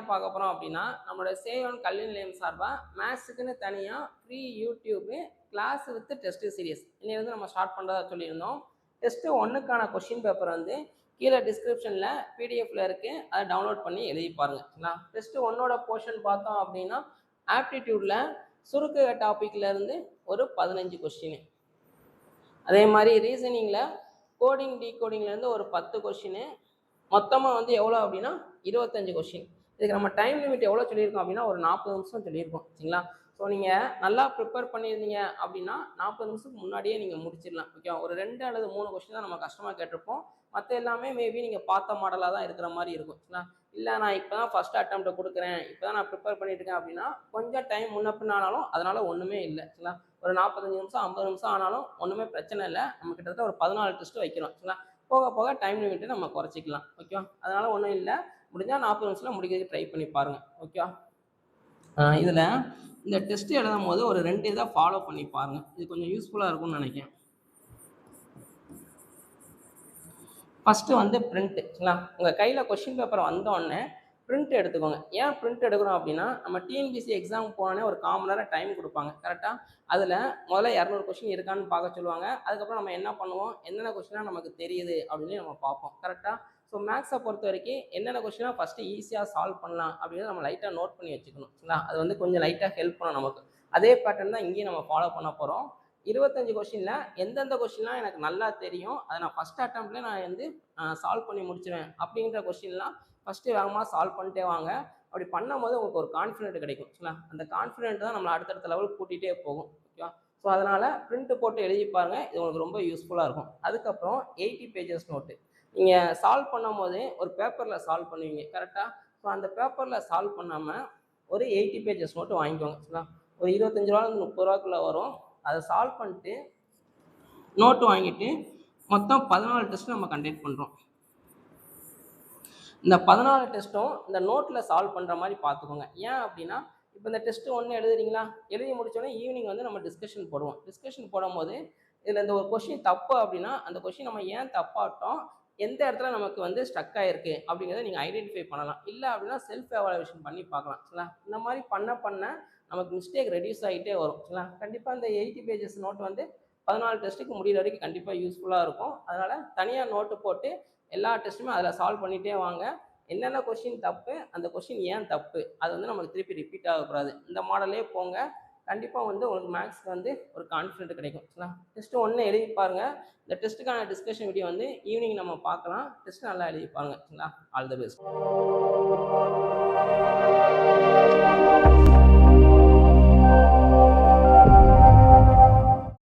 பார்க்க போகிறோம் அப்படின்னா நம்மளோட சேவன் கல்வி நிலையம் சார்பாக மேத்ஸுக்குன்னு தனியாக free YouTube class with test series இன்னைக்கு வந்து நம்ம ஸ்டார்ட் பண்ணுறதா சொல்லியிருந்தோம். டெஸ்ட்டு 1க்கான கொஷின் பேப்பர் வந்து கீழே டிஸ்கிரிப்ஷனில் பிடிஎஃப்ல இருக்குது, அதை டவுன்லோட் பண்ணி எழுதி பாருங்க. டெஸ்ட்டு 1ஓட போர்ஷன் பார்த்தோம் அப்படின்னா ஆப்டிடியூடில் சுருக்க டாப்பிக்லேருந்து ஒரு 15 கொஸ்டின், அதே மாதிரி ரீசனிங்கில் கோடிங் டீகோடிங்லேருந்து ஒரு 10 கொஸ்டின், மொத்தமாக வந்து எவ்வளோ அப்படின்னா 25 கொஸ்டின். இதுக்கு நம்ம டைம் லிமிட் எவ்வளோ சொல்லியிருக்கோம் அப்படின்னா ஒரு 40 நிமிஷம் சொல்லியிருக்கோம். சரிங்களா? ஸோ நீங்கள் நல்லா ப்ரிப்பேர் பண்ணியிருந்தீங்க அப்படின்னா 40 நிமிஷத்துக்கு முன்னாடியே நீங்கள் முடிச்சிடலாம். ஓகே, ஒரு 2 அல்லது 3 கொஸ்டின் தான் நம்ம கஷ்டமாக கேட்டிருப்போம். மற்ற எல்லாமே மேபி நீங்கள் பார்த்த மாடலாக தான் இருக்கிற மாதிரி இருக்கும். சரிங்களா? இல்லை நான் இப்போ தான் ஃபஸ்ட் அட்டெம்ப்ட்டை கொடுக்குறேன், இப்போ தான் நான் ப்ரிப்பேர் பண்ணிட்டு இருக்கேன் அப்படின்னா கொஞ்சம் டைம் முன்ன பின்ன ஆனாலும் அதனால் ஒன்றுமே இல்லை. சரிங்களா? ஒரு 45 நிமிஷம் 50 நிமிஷம் ஆனாலும் ஒன்றுமே பிரச்சனை இல்லை. நம்ம கிட்டத்தட்ட ஒரு 14 டெஸ்ட்டு வைக்கிறோம். சரிங்களா? போக போக டைம் லிமிட்டு நம்ம குறைச்சிக்கலாம். ஓகேவா? அதனால் ஒன்றும் இல்லை, முடிஞ்சால் 40 நிமிஷத்தில் முடிக்கிறதுக்கு ட்ரை பண்ணி பாருங்கள். ஓகேவா? இதில் இந்த டெஸ்ட்டு எழுதும் போது ஒரு 2 இதை ஃபாலோ பண்ணி பாருங்கள். இது கொஞ்சம் யூஸ்ஃபுல்லாக இருக்கும்னு நினைக்கிறேன். ஃபஸ்ட்டு வந்து பிரிண்ட்டு. சரிங்களா? உங்கள் கையில் கொஷின் பேப்பர் வந்தோடனே பிரிண்ட் எடுத்துக்கோங்க. ஏன் பிரிண்ட் எடுக்கிறோம் அப்படின்னா நம்ம டிஎன்பிசி எக்ஸாம் போனோடனே ஒரு 1/4 மணி நேரம் டைம் கொடுப்பாங்க. கரெக்டாக அதில் முதல்ல 200 கொஷின் இருக்கான்னு பார்க்க சொல்லுவாங்க. அதுக்கப்புறம் நம்ம என்ன பண்ணுவோம், என்னென்ன கொஷினாக நமக்கு தெரியுது அப்படின்னு நம்ம பார்ப்போம். கரெக்டாக? ஸோ மேக்ஸை பொறுத்த வரைக்கும் என்னென்ன கொஷினாக ஃபஸ்ட்டு ஈஸியாக சால்வ் பண்ணலாம் அப்படின்னு நம்ம லைட்டாக நோட் பண்ணி வச்சுக்கணும். சரிங்களா? அது வந்து கொஞ்சம் லைட்டாக ஹெல்ப் பண்ணணும் நமக்கு. அதே பேட்டர்ன் தான் இங்கேயும் நம்ம ஃபாலோ பண்ண போகிறோம். 25 கொஷினில் எந்தெந்த கொஷின்லாம் எனக்கு நல்லா தெரியும், அதை நான் ஃபஸ்ட் அட்டெம்ப்ட்லேயே நான் வந்து சால்வ் பண்ணி முடிச்சிடுவேன் அப்படின்ற கொஷின்லாம் ஃபஸ்ட்டு வேகமாக சால்வ் பண்ணிட்டே வாங்க. அப்படி பண்ணும்போது உங்களுக்கு ஒரு கான்ஃபிடென்ட் கிடைக்கும். சரிங்களா? அந்த கான்ஃபிடென்ட் தான் நம்மளை அடுத்தடுத்த லெவலுக்கு கூட்டிகிட்டே போகும். ஓகேவா? ஸோ அதனால் பிரிண்ட்டு போட்டு எழுதி பாருங்க, இது உங்களுக்கு ரொம்ப யூஸ்ஃபுல்லாக இருக்கும். அதுக்கப்புறம் 80 பேஜஸ் நோட்டு நீங்கள் சால்வ் பண்ணும் போது ஒரு பேப்பரில் சால்வ் பண்ணுவீங்க. கரெக்டாக? ஸோ அந்த பேப்பரில் சால்வ் பண்ணாமல் ஒரு 80 பேஜஸ் நோட்டு வாங்கிக்கோங்க. சரிங்களா? ஒரு 25 ரூபாலேருந்து 30 ரூபாக்குள்ளே வரும். அதை சால்வ் பண்ணிட்டு நோட்டு வாங்கிட்டு மொத்தம் 14 டெஸ்ட் நம்ம கண்டக்ட் பண்ணுறோம். இந்த 14 டெஸ்ட்டும் இந்த நோட்டில் சால்வ் பண்ணுற மாதிரி பார்த்துக்கோங்க. ஏன் அப்படின்னா இப்போ இந்த டெஸ்ட்டு 1 எழுதுறீங்களா, எழுதி முடிச்சோடனே ஈவினிங் வந்து நம்ம டிஸ்கஷன் போடுவோம். டிஸ்கஷன் போடும்போது இதில் இந்த ஒரு கொஷின் தப்பு அப்படின்னா அந்த கொஷின் நம்ம ஏன் தப்பாட்டோம், எந்த இடத்துல நமக்கு வந்து ஸ்டக் ஆகிருக்கு அப்படிங்கிறத நீங்கள் ஐடென்டிஃபை பண்ணலாம். இல்லை அப்படின்னா செல்ஃப் எவாலுவேஷன் பண்ணி பார்க்கலாம். சரிங்களா? இந்த மாதிரி பண்ண நமக்கு மிஸ்டேக் ரெடியூஸ் ஆகிட்டே வரும். சரிங்களா? கண்டிப்பாக இந்த 80 பேஜஸ் நோட் வந்து 14 டெஸ்ட்டுக்கு முடிகிற வரைக்கும் கண்டிப்பாக யூஸ்ஃபுல்லாக இருக்கும். அதனால் தனியாக நோட்டு போட்டு எல்லா டெஸ்ட்டுமே அதில் சால்வ் பண்ணிகிட்டே வாங்க. என்னென்ன கொஷின் தப்பு, அந்த கொஷின் ஏன் தப்பு, அது வந்து நமக்கு திருப்பி ரிப்பீட் ஆகக்கூடாது. இந்த மாடலே போங்க, கண்டிப்பாக வந்து உங்களுக்கு மேக்ஸ்க்கு வந்து ஒரு கான்ஃபிடென்ட் கிடைக்கும். சரிங்களா? டெஸ்ட்டு 1 எழுதி பாருங்கள். இந்த டெஸ்ட்டுக்கான டிஸ்கஷன் வீடியோ வந்து ஈவினிங் நம்ம பார்க்கலாம். டெஸ்ட்டு நல்லா எழுதி பாருங்கள். சரிங்களா? All the best.